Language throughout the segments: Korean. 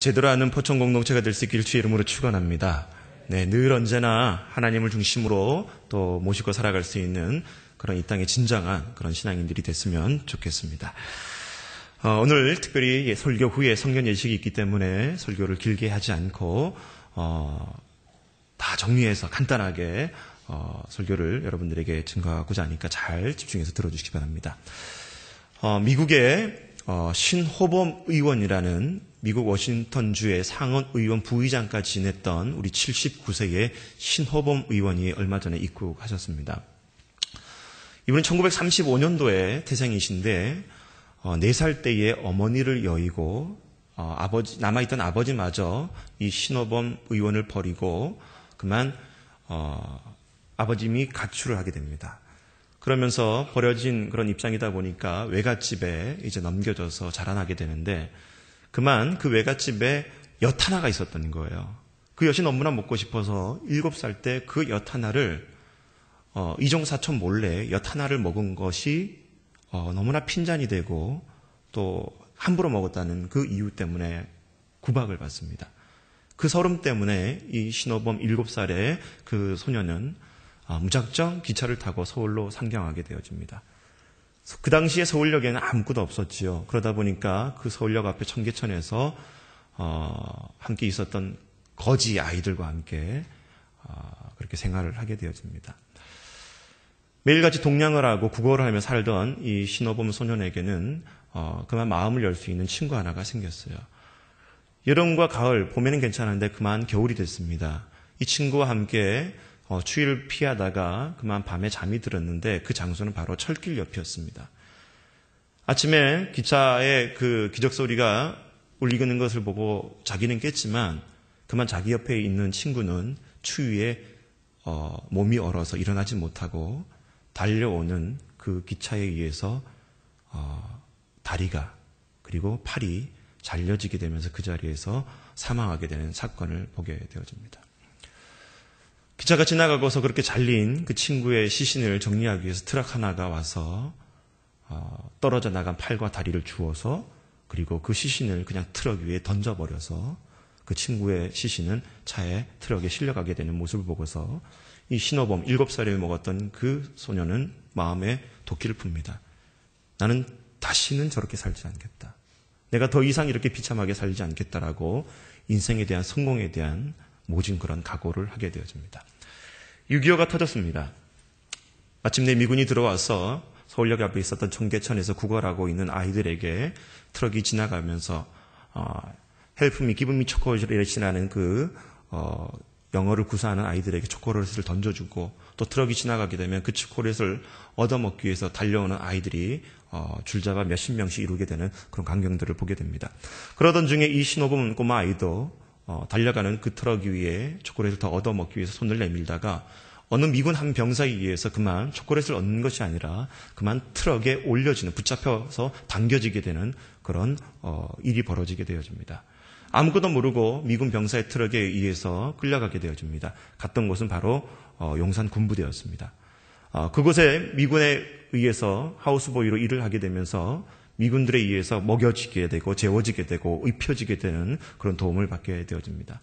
제대로 아는 포천 공동체가 될 수 있기를 주의 이름으로 축원합니다. 네, 늘 언제나 하나님을 중심으로 또 모시고 살아갈 수 있는 그런 이 땅의 진정한 그런 신앙인들이 됐으면 좋겠습니다. 오늘 특별히 설교 후에 성경 예식이 있기 때문에 설교를 길게 하지 않고 다 정리해서 간단하게 설교를 여러분들에게 증거하고자 하니까 잘 집중해서 들어주시기 바랍니다. 미국의 신호범 의원이라는 미국 워싱턴주의 상원 의원 부의장까지 지냈던 우리 79세의 신호범 의원이 얼마 전에 입국하셨습니다. 이분은 1935년도에 태생이신데 4살 때에 어머니를 여의고 남아있던 아버지마저 이 신호범 의원을 버리고 그만 아버님이 가출을 하게 됩니다. 그러면서 버려진 그런 입장이다 보니까 외갓집에 이제 넘겨져서 자라나게 되는데 그만 그 외갓집에 엿 하나가 있었던 거예요. 그 엿이 너무나 먹고 싶어서 7살 때 그 엿 하나를 이종사촌 몰래 엿 하나를 먹은 것이 너무나 핀잔이 되고 또 함부로 먹었다는 그 이유 때문에 구박을 받습니다. 그 서름 때문에 이 신호범 7살의 그 소녀는 무작정 기차를 타고 서울로 상경하게 되어집니다. 그 당시에 서울역에는 아무것도 없었지요. 그러다 보니까 그 서울역 앞에 청계천에서 함께 있었던 거지 아이들과 함께 그렇게 생활을 하게 되어집니다. 매일같이 동냥을 하고 국어를 하며 살던 이 신호범 소년에게는 그만 마음을 열 수 있는 친구 하나가 생겼어요. 여름과 가을, 봄에는 괜찮은데 그만 겨울이 됐습니다. 이 친구와 함께 추위를 피하다가 그만 밤에 잠이 들었는데 그 장소는 바로 철길 옆이었습니다. 아침에 기차의 그 기적소리가 울리는 것을 보고 자기는 깼지만 그만 자기 옆에 있는 친구는 추위에 몸이 얼어서 일어나지 못하고 달려오는 그 기차에 의해서 다리가 그리고 팔이 잘려지게 되면서 그 자리에서 사망하게 되는 사건을 보게 되어집니다. 기차가 지나가고서 그렇게 잘린 그 친구의 시신을 정리하기 위해서 트럭 하나가 와서 떨어져 나간 팔과 다리를 주워서 그리고 그 시신을 그냥 트럭 위에 던져버려서 그 친구의 시신은 차에 트럭에 실려가게 되는 모습을 보고서 이 신호범 7살에 먹었던 그 소녀는 마음에 도끼를 풉니다. 나는 다시는 저렇게 살지 않겠다. 내가 더 이상 이렇게 비참하게 살지 않겠다라고 인생에 대한 성공에 대한 모진 그런 각오를 하게 되어집니다. 6.25가 터졌습니다. 마침내 미군이 들어와서 서울역 앞에 있었던 청계천에서 구걸하고 있는 아이들에게 트럭이 지나가면서 헬프 미, 기브 미 초콜릿이라는 그 영어를 구사하는 아이들에게 초콜릿을 던져주고 또 트럭이 지나가게 되면 그 초콜릿을 얻어먹기 위해서 달려오는 아이들이 줄잡아 몇십 명씩 이루게 되는 그런 광경들을 보게 됩니다. 그러던 중에 이 신호범 꼬마 아이도 달려가는 그 트럭 위에 초콜릿을 더 얻어먹기 위해서 손을 내밀다가 어느 미군 한 병사에 의해서 그만 초콜릿을 얻는 것이 아니라 그만 트럭에 올려지는 붙잡혀서 당겨지게 되는 그런 일이 벌어지게 되어집니다. 아무것도 모르고 미군 병사의 트럭에 의해서 끌려가게 되어집니다. 갔던 곳은 바로 용산 군부대였습니다. 그곳에 미군에 의해서 하우스보이로 일을 하게 되면서 미군들에 의해서 먹여지게 되고 재워지게 되고 입혀지게 되는 그런 도움을 받게 되어집니다.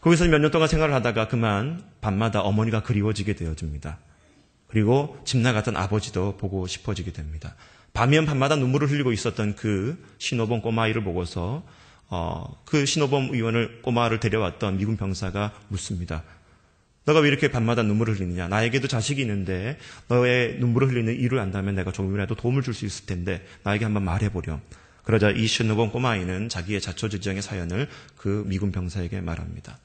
거기서 몇 년 동안 생활을 하다가 그만 밤마다 어머니가 그리워지게 되어집니다. 그리고 집 나갔던 아버지도 보고 싶어지게 됩니다. 밤이면 밤마다 눈물을 흘리고 있었던 그 신호범 꼬마아이를 보고서 그 신호범 의원을 꼬마를 데려왔던 미군 병사가 묻습니다. 너가 왜 이렇게 밤마다 눈물을 흘리느냐? 나에게도 자식이 있는데 너의 눈물을 흘리는 이유를 안다면 내가 조금이라도 도움을 줄 수 있을 텐데 나에게 한번 말해보렴. 그러자 이 신호범 꼬마아이는 자기의 자초지정의 사연을 그 미군 병사에게 말합니다.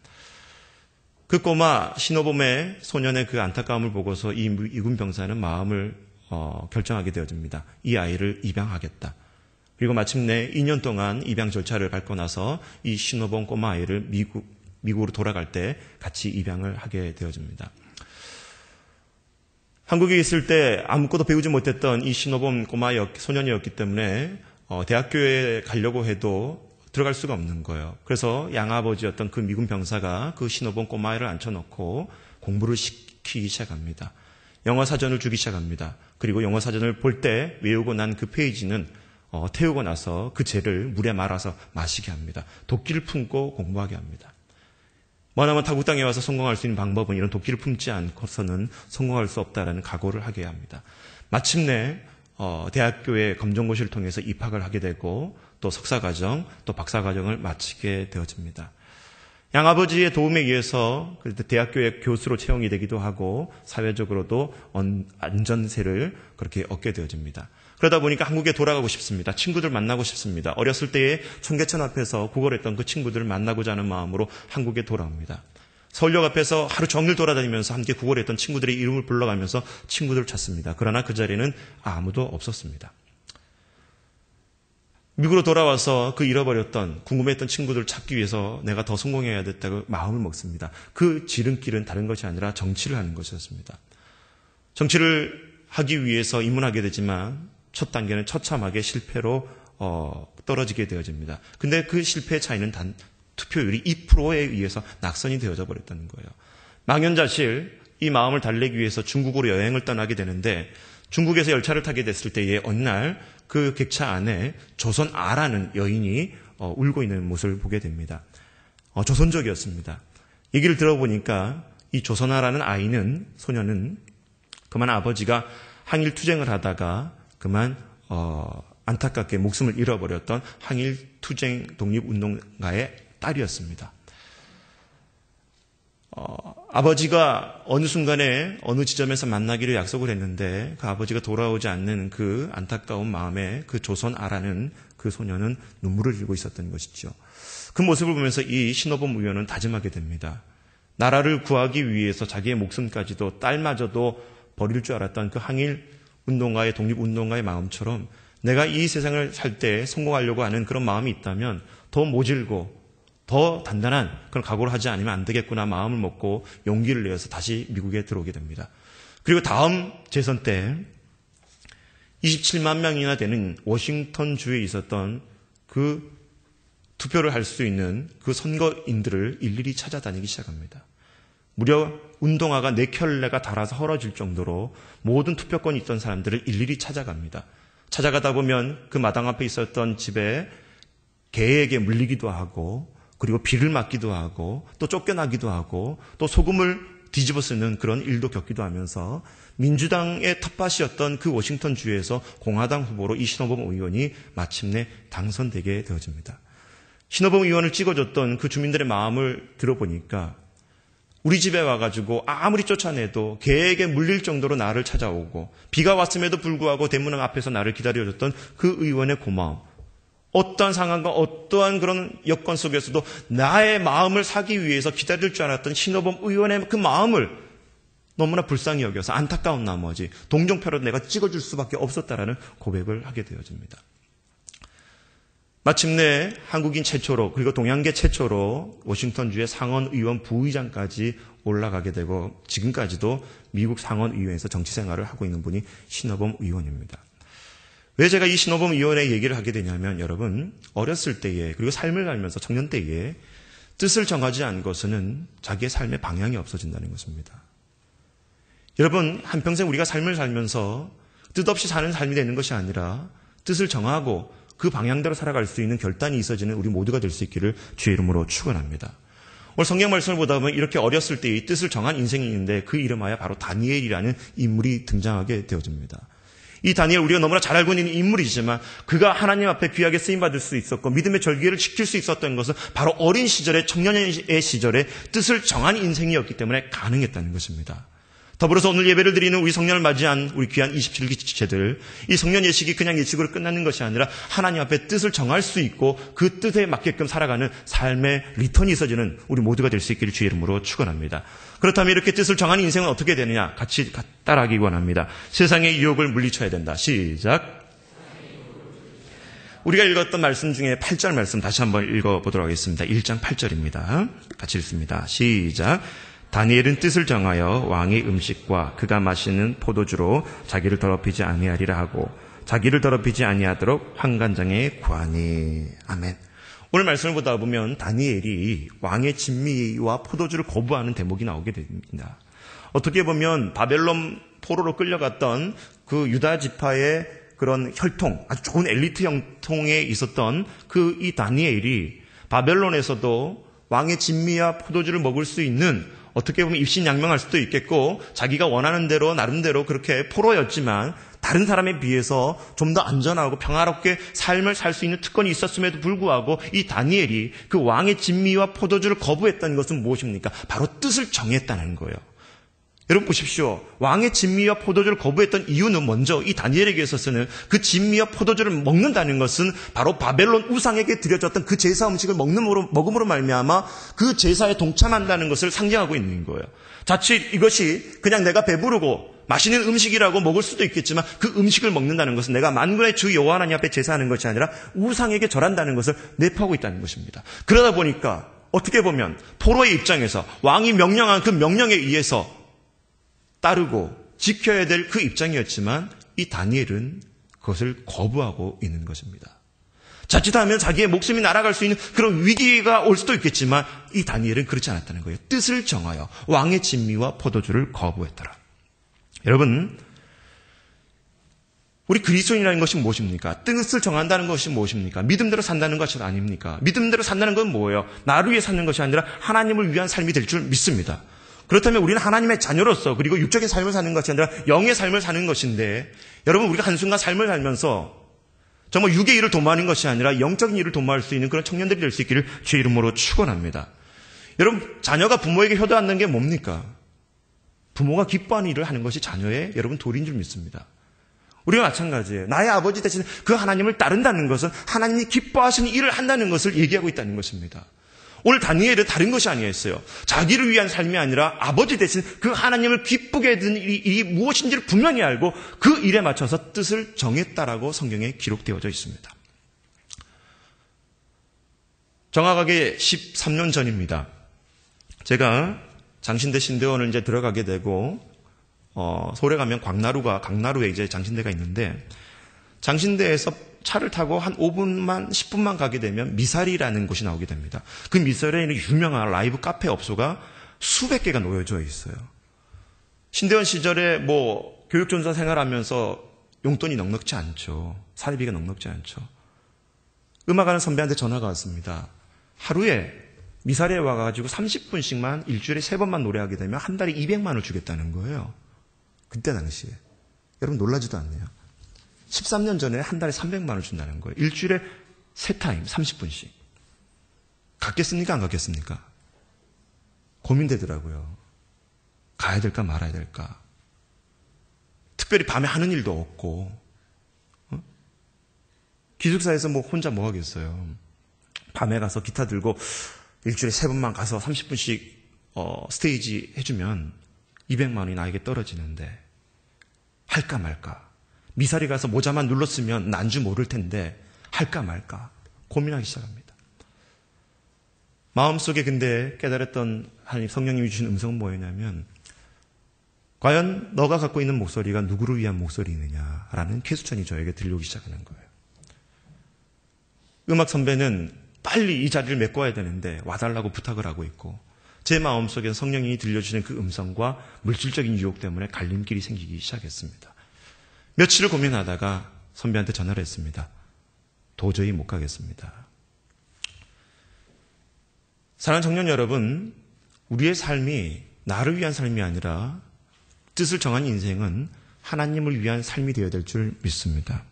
그 꼬마 신호범의 소년의 그 안타까움을 보고서 이 미군 병사는 마음을 결정하게 되어집니다. 이 아이를 입양하겠다. 그리고 마침내 2년 동안 입양 절차를 밟고 나서 이 신호범 꼬마 아이를 미국으로 돌아갈 때 같이 입양을 하게 되어집니다. 한국에 있을 때 아무것도 배우지 못했던 이 신호범 꼬마 소년이었기 때문에 대학교에 가려고 해도 들어갈 수가 없는 거예요. 그래서 양아버지였던 그 미군 병사가 그 신호범 꼬마아이를 앉혀놓고 공부를 시키기 시작합니다. 영어 사전을 주기 시작합니다. 그리고 영어 사전을 볼 때 외우고 난 그 페이지는 태우고 나서 그 재를 물에 말아서 마시게 합니다. 도끼를 품고 공부하게 합니다. 머나먼 타국 땅에 와서 성공할 수 있는 방법은 이런 도끼를 품지 않고서는 성공할 수 없다라는 각오를 하게 합니다. 마침내 대학교의 검정고시를 통해서 입학을 하게 되고 또 석사과정, 또 박사과정을 마치게 되어집니다. 양아버지의 도움에 의해서 대학교의 교수로 채용이 되기도 하고 사회적으로도 안전세를 그렇게 얻게 되어집니다. 그러다 보니까 한국에 돌아가고 싶습니다. 친구들 만나고 싶습니다. 어렸을 때에 청계천 앞에서 구걸했던 그 친구들을 만나고자 하는 마음으로 한국에 돌아옵니다. 서울역 앞에서 하루 종일 돌아다니면서 함께 구걸했던 친구들의 이름을 불러가면서 친구들을 찾습니다. 그러나 그 자리는 아무도 없었습니다. 미국으로 돌아와서 그 잃어버렸던 궁금했던 친구들을 찾기 위해서 내가 더 성공해야 됐다고 마음을 먹습니다. 그 지름길은 다른 것이 아니라 정치를 하는 것이었습니다. 정치를 하기 위해서 입문하게 되지만 첫 단계는 처참하게 실패로 떨어지게 되어집니다. 근데 그 실패의 차이는 단 투표율이 2%에 의해서 낙선이 되어져 버렸다는 거예요. 망연자실 이 마음을 달래기 위해서 중국으로 여행을 떠나게 되는데 중국에서 열차를 타게 됐을 때에 어느 날 그 객차 안에 조선 아라는 여인이 울고 있는 모습을 보게 됩니다. 조선족이었습니다. 얘기를 들어보니까 이 조선 아라는 소녀는 그만 아버지가 항일 투쟁을 하다가 그만 안타깝게 목숨을 잃어버렸던 항일 투쟁 독립운동가의 딸이었습니다. 아버지가 어느 순간에 어느 지점에서 만나기로 약속을 했는데 그 아버지가 돌아오지 않는 그 안타까운 마음에 그 조선 아라는 그 소녀는 눈물을 흘리고 있었던 것이죠. 그 모습을 보면서 이 신호범 의원은 다짐하게 됩니다. 나라를 구하기 위해서 자기의 목숨까지도 딸마저도 버릴 줄 알았던 그 항일 운동가의 독립운동가의 마음처럼 내가 이 세상을 살 때 성공하려고 하는 그런 마음이 있다면 더 모질고 더 단단한 그런 각오를 하지 않으면 안 되겠구나 마음을 먹고 용기를 내어서 다시 미국에 들어오게 됩니다. 그리고 다음 재선 때 27만 명이나 되는 워싱턴주에 있었던 그 투표를 할 수 있는 그 선거인들을 일일이 찾아다니기 시작합니다. 무려 운동화가 4켤레가 달아서 헐어질 정도로 모든 투표권이 있던 사람들을 일일이 찾아갑니다. 찾아가다 보면 그 마당 앞에 있었던 집에 개에게 물리기도 하고 그리고 비를 맞기도 하고 또 쫓겨나기도 하고 또 소금을 뒤집어 쓰는 그런 일도 겪기도 하면서 민주당의 텃밭이었던 그 워싱턴주에서 공화당 후보로 이 신호범 의원이 마침내 당선되게 되어집니다. 신호범 의원을 찍어줬던 그 주민들의 마음을 들어보니까 우리 집에 와가지고 아무리 쫓아내도 개에게 물릴 정도로 나를 찾아오고 비가 왔음에도 불구하고 대문 앞에서 나를 기다려줬던 그 의원의 고마움, 어떠한 상황과 어떠한 그런 여건 속에서도 나의 마음을 사기 위해서 기다릴 줄 알았던 신호범 의원의 그 마음을 너무나 불쌍히 여겨서 안타까운 나머지 동정표로 내가 찍어줄 수밖에 없었다라는 고백을 하게 되어집니다. 마침내 한국인 최초로 그리고 동양계 최초로 워싱턴주의 상원의원 부의장까지 올라가게 되고 지금까지도 미국 상원의원에서 정치생활을 하고 있는 분이 신호범 의원입니다. 왜 제가 이 신호범 의원의 얘기를 하게 되냐면 여러분 어렸을 때에 그리고 삶을 살면서 청년 때에 뜻을 정하지 않고서는 자기의 삶의 방향이 없어진다는 것입니다. 여러분 한평생 우리가 삶을 살면서 뜻없이 사는 삶이 되는 것이 아니라 뜻을 정하고 그 방향대로 살아갈 수 있는 결단이 있어지는 우리 모두가 될 수 있기를 주의 이름으로 축원합니다. 오늘 성경 말씀을 보다 보면 이렇게 어렸을 때의 뜻을 정한 인생이 있는데 그 이름하여 바로 다니엘이라는 인물이 등장하게 되어집니다. 이 다니엘 우리가 너무나 잘 알고 있는 인물이지만 그가 하나님 앞에 귀하게 쓰임받을 수 있었고 믿음의 절기를 지킬 수 있었던 것은 바로 어린 시절에 청년의 시절에 뜻을 정한 인생이었기 때문에 가능했다는 것입니다. 더불어서 오늘 예배를 드리는 우리 성년을 맞이한 우리 귀한 27기 지체들, 이 성년 예식이 그냥 예식으로 끝나는 것이 아니라 하나님 앞에 뜻을 정할 수 있고 그 뜻에 맞게끔 살아가는 삶의 리턴이 있어지는 우리 모두가 될 수 있기를 주의 이름으로 축원합니다. 그렇다면 이렇게 뜻을 정한 인생은 어떻게 되느냐? 같이 따라하기 원합니다. 세상의 유혹을 물리쳐야 된다. 시작. 우리가 읽었던 말씀 중에 8절 말씀 다시 한번 읽어보도록 하겠습니다. 1장 8절입니다. 같이 읽습니다. 시작. 다니엘은 뜻을 정하여 왕의 음식과 그가 마시는 포도주로 자기를 더럽히지 아니하리라 하고 자기를 더럽히지 아니하도록 환관장에 구하니. 아멘. 오늘 말씀을 보다 보면 다니엘이 왕의 진미와 포도주를 거부하는 대목이 나오게 됩니다. 어떻게 보면 바벨론 포로로 끌려갔던 그 유다 지파의 그런 혈통, 아주 좋은 엘리트 형통에 있었던 이 다니엘이 바벨론에서도 왕의 진미와 포도주를 먹을 수 있는, 어떻게 보면 입신양명할 수도 있겠고 자기가 원하는 대로 나름대로 그렇게 포로였지만 다른 사람에 비해서 좀 더 안전하고 평화롭게 삶을 살 수 있는 특권이 있었음에도 불구하고 이 다니엘이 그 왕의 진미와 포도주를 거부했던 것은 무엇입니까? 바로 뜻을 정했다는 거예요. 여러분 보십시오. 왕의 진미와 포도주를 거부했던 이유는 먼저 이 다니엘에게 있어서는 그 진미와 포도주를 먹는다는 것은 바로 바벨론 우상에게 드려졌던 그 제사 음식을 먹음으로 말미암아 그 제사에 동참한다는 것을 상징하고 있는 거예요. 자칫 이것이 그냥 내가 배부르고 맛있는 음식이라고 먹을 수도 있겠지만 그 음식을 먹는다는 것은 내가 만군의 주 여호와 하나님 앞에 제사하는 것이 아니라 우상에게 절한다는 것을 내포하고 있다는 것입니다. 그러다 보니까 어떻게 보면 포로의 입장에서 왕이 명령한 그 명령에 의해서 따르고 지켜야 될 그 입장이었지만 이 다니엘은 그것을 거부하고 있는 것입니다. 자칫하면 자기의 목숨이 날아갈 수 있는 그런 위기가 올 수도 있겠지만 이 다니엘은 그렇지 않았다는 거예요. 뜻을 정하여 왕의 진미와 포도주를 거부했더라. 여러분, 우리 그리스도인이라는 것이 무엇입니까? 뜻을 정한다는 것이 무엇입니까? 믿음대로 산다는 것이 아닙니까? 믿음대로 산다는 건 뭐예요? 나를 위해 사는 것이 아니라 하나님을 위한 삶이 될 줄 믿습니다. 그렇다면 우리는 하나님의 자녀로서 그리고 육적인 삶을 사는 것이 아니라 영의 삶을 사는 것인데, 여러분 우리가 한순간 삶을 살면서 정말 육의 일을 도모하는 것이 아니라 영적인 일을 도모할 수 있는 그런 청년들이 될 수 있기를 주의 이름으로 축원합니다. 여러분, 자녀가 부모에게 효도하는 게 뭡니까? 부모가 기뻐하는 일을 하는 것이 자녀의 여러분 도리인 줄 믿습니다. 우리가 마찬가지예요. 나의 아버지 대신 그 하나님을 따른다는 것은 하나님이 기뻐하시는 일을 한다는 것을 얘기하고 있다는 것입니다. 오늘 다니엘은 다른 것이 아니었어요. 자기를 위한 삶이 아니라 아버지 대신 그 하나님을 기쁘게 해드는 일이 무엇인지를 분명히 알고 그 일에 맞춰서 뜻을 정했다라고 성경에 기록되어져 있습니다. 정확하게 13년 전입니다. 제가 장신대 신대원을 이제 들어가게 되고, 서울에 가면 강나루에 이제 장신대가 있는데, 장신대에서 차를 타고 한 5분만, 10분만 가게 되면 미사리라는 곳이 나오게 됩니다. 그 미사리에는 유명한 라이브 카페 업소가 수백 개가 놓여져 있어요. 신대원 시절에 교육전사 생활하면서 용돈이 넉넉지 않죠. 사례비가 넉넉지 않죠. 음악하는 선배한테 전화가 왔습니다. 하루에 미사리에 와가지고 30분씩만 일주일에 3번만 노래하게 되면 한 달에 200만 원을 주겠다는 거예요. 그때 당시에. 여러분 놀라지도 않네요. 13년 전에 한 달에 300만 원을 준다는 거예요. 일주일에 3타임 30분씩. 갔겠습니까? 안 갔겠습니까? 고민되더라고요. 가야 될까 말아야 될까. 특별히 밤에 하는 일도 없고, 기숙사에서 혼자 뭐 하겠어요. 밤에 가서 기타 들고 일주일에 3번만 가서 30분씩 스테이지 해주면 200만 원이 나에게 떨어지는데 할까 말까. 미사리 가서 모자만 눌렀으면 난 줄 모를 텐데 할까 말까 고민하기 시작합니다. 마음속에 근데 깨달았던 하나님 성령님이 주신 음성은 뭐였냐면, 과연 너가 갖고 있는 목소리가 누구를 위한 목소리느냐라는 쾌수천이 저에게 들려오기 시작하는 거예요. 음악 선배는 빨리 이 자리를 메꿔야 되는데 와달라고 부탁을 하고 있고, 제 마음속에 성령님이 들려주시는 그 음성과 물질적인 유혹 때문에 갈림길이 생기기 시작했습니다. 며칠을 고민하다가 선배한테 전화를 했습니다. 도저히 못 가겠습니다. 사랑하는 청년 여러분, 우리의 삶이 나를 위한 삶이 아니라 뜻을 정한 인생은 하나님을 위한 삶이 되어야 될 줄 믿습니다.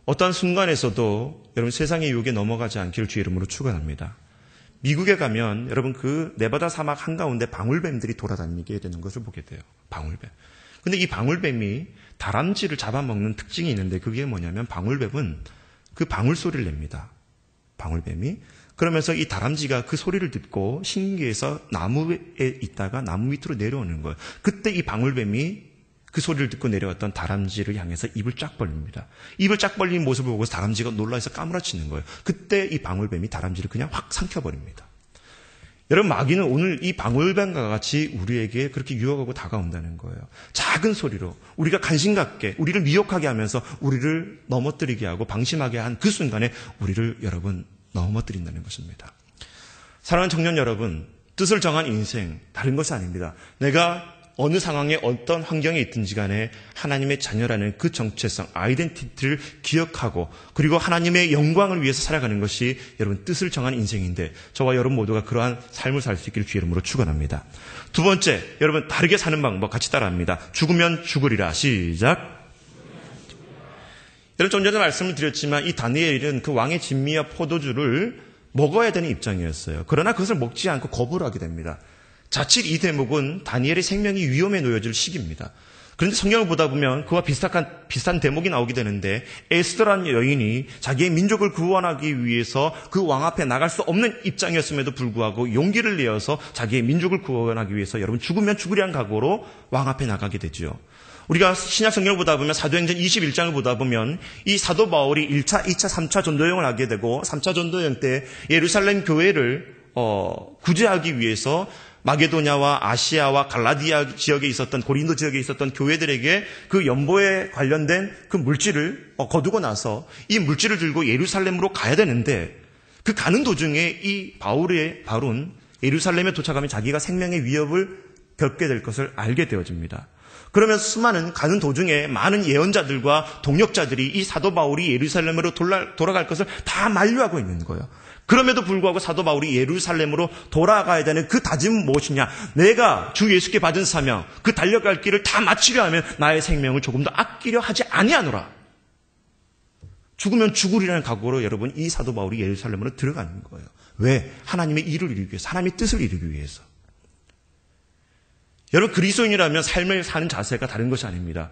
어떠한 순간에서도 여러분 세상의 유혹에 넘어가지 않기를 주의 이름으로 축원합니다. 미국에 가면 여러분 그 네바다 사막 한가운데 방울뱀들이 돌아다니게 되는 것을 보게 돼요. 방울뱀. 근데 이 방울뱀이 다람쥐를 잡아먹는 특징이 있는데, 그게 뭐냐면 방울뱀은 그 방울 소리를 냅니다. 방울뱀이. 그러면서 이 다람쥐가 그 소리를 듣고 신기해서 나무에 있다가 나무 밑으로 내려오는 거예요. 그때 이 방울뱀이 그 소리를 듣고 내려왔던 다람쥐를 향해서 입을 쫙 벌립니다. 입을 쫙 벌린 모습을 보고 다람쥐가 놀라서 까무라치는 거예요. 그때 이 방울뱀이 다람쥐를 그냥 확 삼켜버립니다. 여러분, 마귀는 오늘 이 방울뱀과 같이 우리에게 그렇게 유혹하고 다가온다는 거예요. 작은 소리로 우리가 관심 갖게, 우리를 미혹하게 하면서 우리를 넘어뜨리게 하고 방심하게 한 그 순간에 우리를 여러분 넘어뜨린다는 것입니다. 사랑하는 청년 여러분, 뜻을 정한 인생 다른 것이 아닙니다. 내가 어느 상황에 어떤 환경에 있든지 간에 하나님의 자녀라는 그 정체성, 아이덴티티를 기억하고 그리고 하나님의 영광을 위해서 살아가는 것이 여러분 뜻을 정한 인생인데 저와 여러분 모두가 그러한 삶을 살 수 있기를 주의 이름으로 축원합니다. 두 번째, 여러분 다르게 사는 방법 같이 따라합니다. 죽으면 죽으리라. 시작. 여러분 좀 전에 말씀을 드렸지만 이 다니엘은 그 왕의 진미와 포도주를 먹어야 되는 입장이었어요. 그러나 그것을 먹지 않고 거부를 하게 됩니다. 자칫 이 대목은 다니엘의 생명이 위험에 놓여질 시기입니다. 그런데 성경을 보다 보면 그와 비슷한 대목이 나오게 되는데 에스더라는 여인이 자기의 민족을 구원하기 위해서 그 왕 앞에 나갈 수 없는 입장이었음에도 불구하고 용기를 내어서 자기의 민족을 구원하기 위해서 여러분 죽으면 죽으리란 각오로 왕 앞에 나가게 되죠. 우리가 신약 성경을 보다 보면 사도행전 21장을 보다 보면 이 사도 바울이 1차, 2차, 3차 전도여행을 하게 되고 3차 전도여행 때 예루살렘 교회를 구제하기 위해서 마게도냐와 아시아와 갈라디아 지역에 있었던 고린도 지역에 있었던 교회들에게 그 연보에 관련된 그 물질을 거두고 나서 이 물질을 들고 예루살렘으로 가야 되는데 그 가는 도중에 이 바울은 예루살렘에 도착하면 자기가 생명의 위협을 겪게 될 것을 알게 되어집니다. 그러면서 수많은 가는 도중에 많은 예언자들과 동역자들이 이 사도 바울이 예루살렘으로 돌아갈 것을 다 만류하고 있는 거예요. 그럼에도 불구하고 사도 바울이 예루살렘으로 돌아가야 되는 그 다짐은 무엇이냐? 내가 주 예수께 받은 사명, 그 달려갈 길을 다 마치려 하면 나의 생명을 조금 더 아끼려 하지 아니하노라. 죽으면 죽으리라는 각오로 여러분 이 사도 바울이 예루살렘으로 들어가는 거예요. 왜? 하나님의 일을 이루기 위해서, 하나님의 뜻을 이루기 위해서. 여러분 그리스도인이라면 삶을 사는 자세가 다른 것이 아닙니다.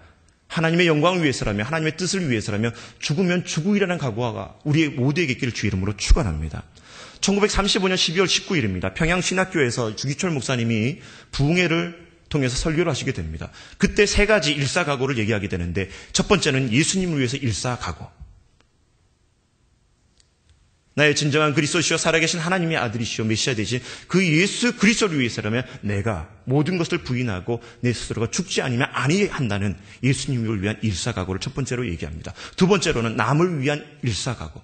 하나님의 영광을 위해서라면, 하나님의 뜻을 위해서라면 죽으면 죽으리라는 각오가 우리 모두에게 있기를 주 이름으로 축원합니다. 1935년 12월 19일입니다. 평양신학교에서 주기철 목사님이 부흥회를 통해서 설교를 하시게 됩니다. 그때 세 가지 일사각오를 얘기하게 되는데 첫 번째는 예수님을 위해서 일사각오. 나의 진정한 그리스도시요 살아계신 하나님의 아들이시요 메시아 되신 그 예수 그리스도를 위해서라면 내가 모든 것을 부인하고 내 스스로가 죽지 않으면 아니한다는 예수님을 위한 일사각오를 첫 번째로 얘기합니다. 두 번째로는 남을 위한 일사각오.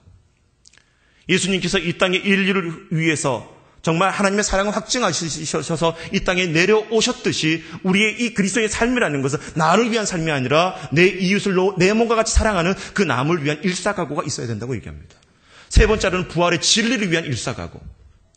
예수님께서 이 땅의 인류를 위해서 정말 하나님의 사랑을 확증하셔서 이 땅에 내려오셨듯이 우리의 이 그리스도의 삶이라는 것은 나를 위한 삶이 아니라 내 이웃을 내 몸과 같이 사랑하는 그 남을 위한 일사각오가 있어야 된다고 얘기합니다. 세 번째로는 부활의 진리를 위한 일사각오.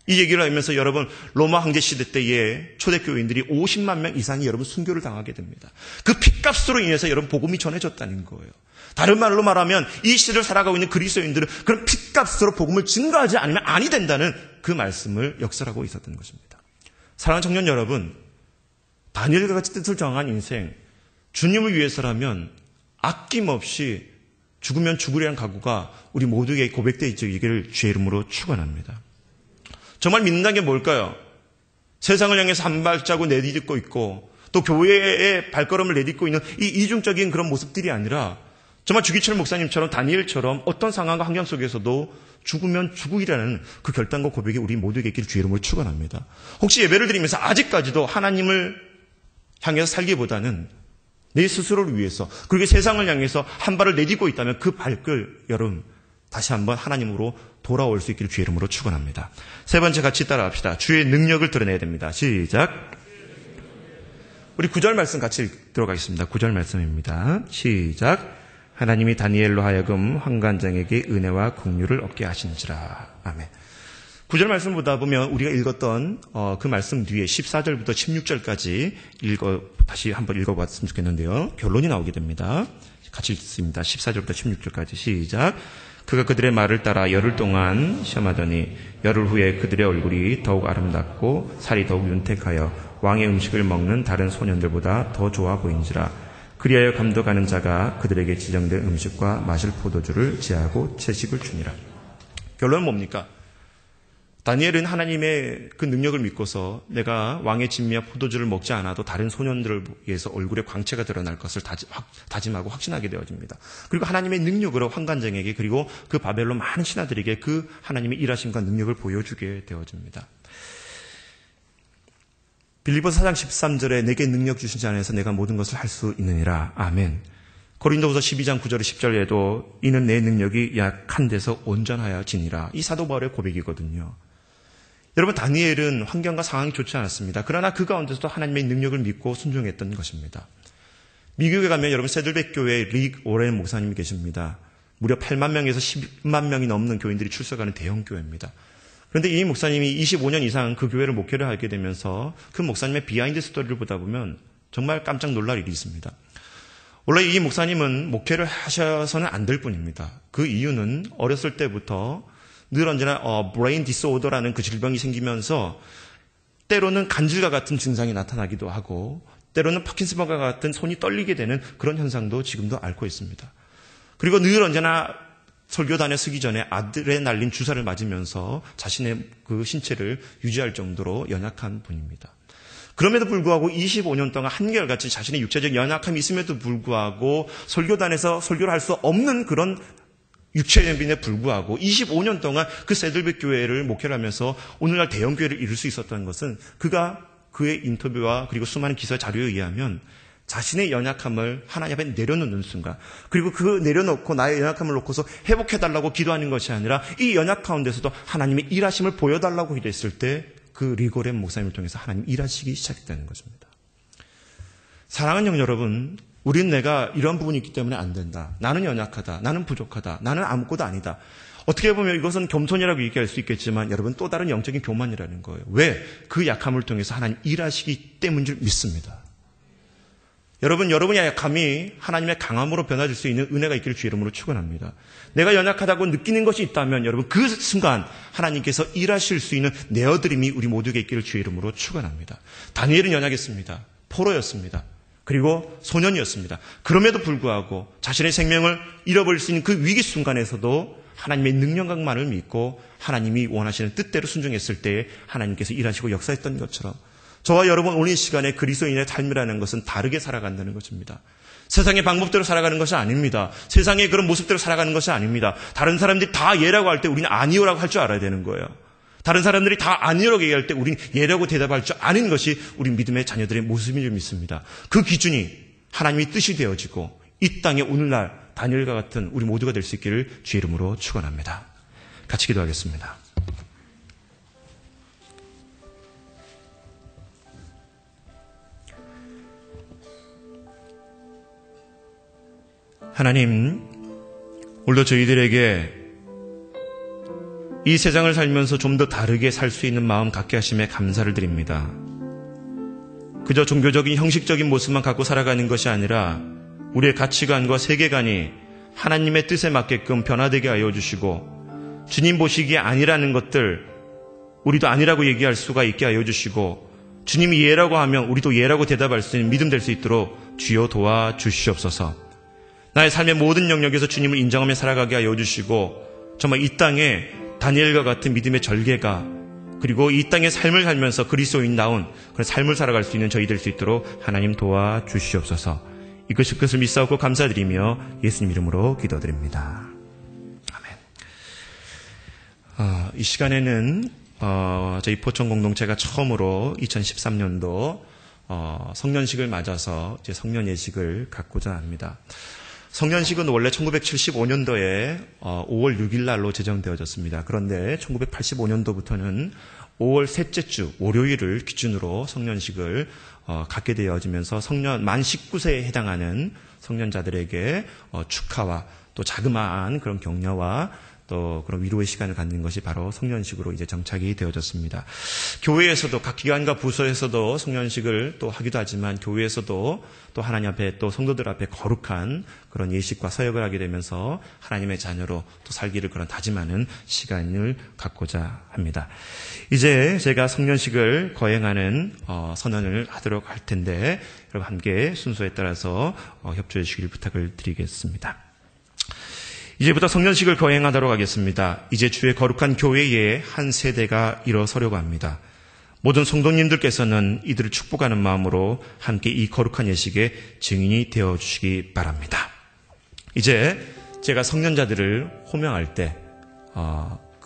이 얘기를 하면서 여러분 로마 황제 시대 때에 초대교인들이 50만 명 이상이 여러분 순교를 당하게 됩니다. 그 핏값으로 인해서 여러분 복음이 전해졌다는 거예요. 다른 말로 말하면 이 시대를 살아가고 있는 그리스도인들은 그런 핏값으로 복음을 증거하지 않으면 아니 된다는 그 말씀을 역설하고 있었던 것입니다. 사랑하는 청년 여러분, 다니엘과 같이 뜻을 정한 인생, 주님을 위해서라면 아낌없이 죽으면 죽으리라는 각오가 우리 모두에게 고백되어 있기를 주의 이름으로 축원합니다. 정말 믿는다는 게 뭘까요? 세상을 향해서 한 발자국 내딛고 있고 또 교회의 발걸음을 내딛고 있는 이 이중적인 그런 모습들이 아니라 정말 주기철 목사님처럼 다니엘처럼 어떤 상황과 환경 속에서도 죽으면 죽으리라는 그 결단과 고백이 우리 모두에게 있기를 주의 이름으로 축원합니다. 혹시 예배를 드리면서 아직까지도 하나님을 향해서 살기보다는 내 스스로를 위해서 그리고 세상을 향해서 한 발을 내딛고 있다면 그 발걸 여러분 다시 한번 하나님으로 돌아올 수 있기를 주의 이름으로 축원합니다. 세 번째 같이 따라합시다. 주의 능력을 드러내야 됩니다. 시작. 우리 9절 말씀 같이 들어가겠습니다. 9절 말씀입니다. 시작. 하나님이 다니엘로 하여금 환관장에게 은혜와 긍휼을 얻게 하시니라. 아멘. 9절 말씀 보다 보면 우리가 읽었던 그 말씀 뒤에 14절부터 16절까지 다시 한번 읽어봤으면 좋겠는데요. 결론이 나오게 됩니다. 같이 읽습니다. 14절부터 16절까지 시작. 그가 그들의 말을 따라 열흘 동안 시험하더니 열흘 후에 그들의 얼굴이 더욱 아름답고 살이 더욱 윤택하여 왕의 음식을 먹는 다른 소년들보다 더 좋아 보인지라. 그리하여 감독하는 자가 그들에게 지정된 음식과 마실 포도주를 제하고 채식을 주니라. 결론은 뭡니까? 다니엘은 하나님의 그 능력을 믿고서 내가 왕의 진미와 포도주를 먹지 않아도 다른 소년들을 위해서 얼굴에 광채가 드러날 것을 다짐하고 확신하게 되어집니다. 그리고 하나님의 능력으로 환관장에게 그리고 그 바벨론 많은 신하들에게 그 하나님의 일하심과 능력을 보여주게 되어집니다. 빌립보서 4장 13절에 내게 능력 주신 자 안에서 내가 모든 것을 할 수 있느니라. 아멘. 고린도후서 12장 9절에 10절에도 이는 내 능력이 약한 데서 온전하여지니라. 이 사도 바울의 고백이거든요. 여러분, 다니엘은 환경과 상황이 좋지 않았습니다. 그러나 그 가운데서도 하나님의 능력을 믿고 순종했던 것입니다. 미국에 가면 여러분 세들백 교회 릭 오렌 목사님이 계십니다. 무려 8만 명에서 10만 명이 넘는 교인들이 출석하는 대형 교회입니다. 그런데 이 목사님이 25년 이상 그 교회를 목회를 하게 되면서 그 목사님의 비하인드 스토리를 보다 보면 정말 깜짝 놀랄 일이 있습니다. 원래 이 목사님은 목회를 하셔서는 안 될 뿐입니다. 그 이유는 어렸을 때부터 늘 언제나 브레인 디스오더라는 그 질병이 생기면서 때로는 간질과 같은 증상이 나타나기도 하고 때로는 파킨슨병과 같은 손이 떨리게 되는 그런 현상도 지금도 앓고 있습니다. 그리고 늘 언제나 설교단에 서기 전에 아드레날린 주사를 맞으면서 자신의 그 신체를 유지할 정도로 연약한 분입니다. 그럼에도 불구하고 25년 동안 한결같이 자신의 육체적 연약함이 있음에도 불구하고 설교단에서 설교를 할 수 없는 그런 육체연빈에 불구하고 25년 동안 그 세들백 교회를 목회를 하면서 오늘날 대형 교회를 이룰 수 있었던 것은 그의 인터뷰와 그리고 수많은 기사 자료에 의하면 자신의 연약함을 하나님 앞에 내려놓는 순간, 그리고 그 내려놓고 나의 연약함을 놓고서 회복해달라고 기도하는 것이 아니라 이 연약 가운데서도 하나님의 일하심을 보여달라고 기도했을 때 그 리고렌 목사님을 통해서 하나님 일하시기 시작했다는 것입니다. 사랑하는 영 여러분, 우린 내가 이런 부분이 있기 때문에 안 된다. 나는 연약하다. 나는 부족하다. 나는 아무것도 아니다. 어떻게 보면 이것은 겸손이라고 얘기할 수 있겠지만 여러분 또 다른 영적인 교만이라는 거예요. 왜? 그 약함을 통해서 하나님 일하시기 때문인 줄 믿습니다. 여러분, 여러분의 약함이 하나님의 강함으로 변화될 수 있는 은혜가 있기를 주 이름으로 축원합니다. 내가 연약하다고 느끼는 것이 있다면 여러분 그 순간 하나님께서 일하실 수 있는 내어드림이 우리 모두에게 있기를 주 이름으로 축원합니다. 다니엘은 연약했습니다. 포로였습니다. 그리고 소년이었습니다. 그럼에도 불구하고 자신의 생명을 잃어버릴 수 있는 그 위기 순간에서도 하나님의 능력만을 믿고 하나님이 원하시는 뜻대로 순종했을 때에 하나님께서 일하시고 역사했던 것처럼 저와 여러분 오늘 이 시간에 그리스도인의 삶이라는 것은 다르게 살아간다는 것입니다. 세상의 방법대로 살아가는 것이 아닙니다. 세상의 그런 모습대로 살아가는 것이 아닙니다. 다른 사람들이 다 예라고 할 때 우리는 아니요라고 할 줄 알아야 되는 거예요. 다른 사람들이 다 아니요라고 얘기할 때 우리는 예라고 대답할 줄 아는 것이 우리 믿음의 자녀들의 모습인 줄 믿습니다. 그 기준이 하나님의 뜻이 되어지고 이 땅에 오늘날 다니엘과 같은 우리 모두가 될 수 있기를 주 이름으로 축원합니다. 같이 기도하겠습니다. 하나님, 오늘도 저희들에게 이 세상을 살면서 좀 더 다르게 살 수 있는 마음 갖게 하심에 감사를 드립니다. 그저 종교적인 형식적인 모습만 갖고 살아가는 것이 아니라 우리의 가치관과 세계관이 하나님의 뜻에 맞게끔 변화되게 하여 주시고 주님 보시기에 아니라는 것들 우리도 아니라고 얘기할 수가 있게 하여 주시고 주님이 예라고 하면 우리도 예라고 대답할 수 있는 믿음 될 수 있도록 주여 도와주시옵소서. 나의 삶의 모든 영역에서 주님을 인정하며 살아가게 하여 주시고 정말 이 땅에 다니엘과 같은 믿음의 절개가 그리고 이 땅의 삶을 살면서 그리스도인다운 그런 삶을 살아갈 수 있는 저희 될 수 있도록 하나님 도와주시옵소서. 이것을 믿사옵고 감사드리며 예수님 이름으로 기도드립니다. 아멘. 이 시간에는 저희 포천 공동체가 처음으로 2013년도 성년식을 맞아서 이제 성년 예식을 갖고자 합니다. 성년식은 원래 1975년도에 5월 6일 날로 제정되어졌습니다. 그런데 1985년도부터는 5월 셋째 주 월요일을 기준으로 성년식을 갖게 되어지면서 만 19세에 해당하는 성년자들에게 축하와 또 자그마한 그런 격려와 또 그런 위로의 시간을 갖는 것이 바로 성년식으로 이제 정착이 되어졌습니다. 교회에서도 각 기관과 부서에서도 성년식을 또 하기도 하지만 교회에서도 또 하나님 앞에 또 성도들 앞에 거룩한 그런 예식과 서역을 하게 되면서 하나님의 자녀로 또 살기를 그런 다짐하는 시간을 갖고자 합니다. 이제 제가 성년식을 거행하는 선언을 하도록 할 텐데 여러분 함께 순서에 따라서 협조해 주시길 부탁을 드리겠습니다. 이제부터 성년식을 거행하도록 하겠습니다. 이제 주의 거룩한 교회에 한 세대가 일어서려고 합니다. 모든 성도님들께서는 이들을 축복하는 마음으로 함께 이 거룩한 예식의 증인이 되어주시기 바랍니다. 이제 제가 성년자들을 호명할 때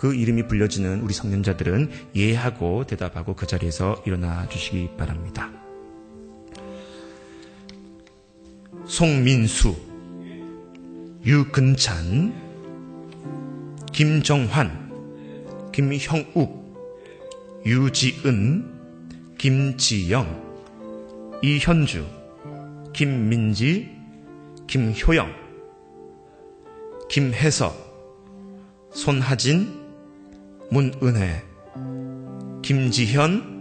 그 이름이 불려지는 우리 성년자들은 예하고 대답하고 그 자리에서 일어나 주시기 바랍니다. 송민수, 유근찬, 김정환, 김형욱, 유지은, 김지영, 이현주, 김민지, 김효영, 김혜석, 손하진, 문은혜, 김지현,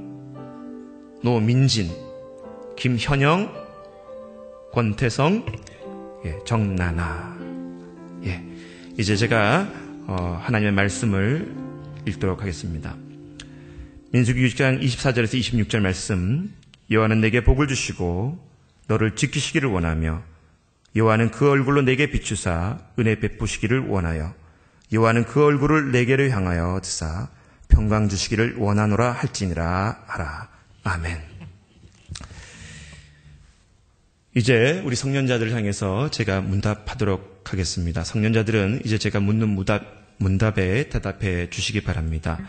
노민진, 김현영, 권태성, 정나나. 이제 제가 하나님의 말씀을 읽도록 하겠습니다. 민수기 6장 24절에서 26절 말씀. 여호와는 내게 복을 주시고 너를 지키시기를 원하며 여호와는 그 얼굴로 내게 비추사 은혜 베푸시기를 원하여 여호와는 그 얼굴을 내게로 향하여 드사 평강 주시기를 원하노라 할지니라 하라. 아멘. 이제 우리 성년자들을 향해서 제가 문답하도록 하겠습니다. 성년자들은 이제 제가 묻는 문답에 대답해 주시기 바랍니다.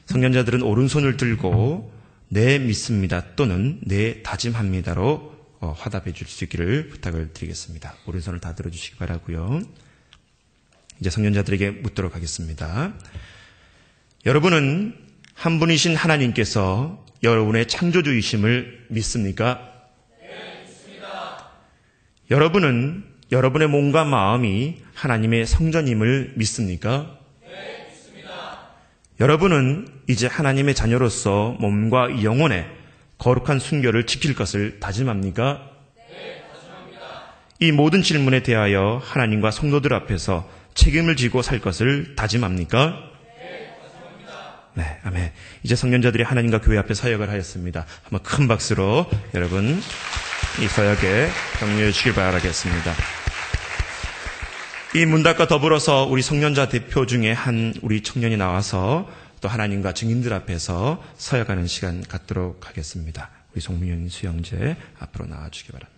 성년자들은 오른손을 들고 네 믿습니다 또는 네 다짐합니다로 화답해 줄 수 있기를 부탁을 드리겠습니다. 오른손을 다 들어주시기 바라고요. 이제 성년자들에게 묻도록 하겠습니다. 여러분은 한 분이신 하나님께서 여러분의 창조주이심을 믿습니까? 네, 믿습니다. 여러분은 여러분의 몸과 마음이 하나님의 성전임을 믿습니까? 네, 믿습니다. 여러분은 이제 하나님의 자녀로서 몸과 영혼의 거룩한 순결을 지킬 것을 다짐합니까? 네, 다짐합니다. 이 모든 질문에 대하여 하나님과 성도들 앞에서 책임을 지고 살 것을 다짐합니까? 네, 다짐합니다. 네, 아멘. 이제 성년자들이 하나님과 교회 앞에 사역을 하였습니다. 한번 큰 박수로 여러분 이 사역에 격려해 주시길 바라겠습니다. 이 문답과 더불어서 우리 성년자 대표 중에 한 우리 청년이 나와서 또 하나님과 증인들 앞에서 서약하는 시간 갖도록 하겠습니다. 우리 송민현 수영재 앞으로 나와주기 바랍니다.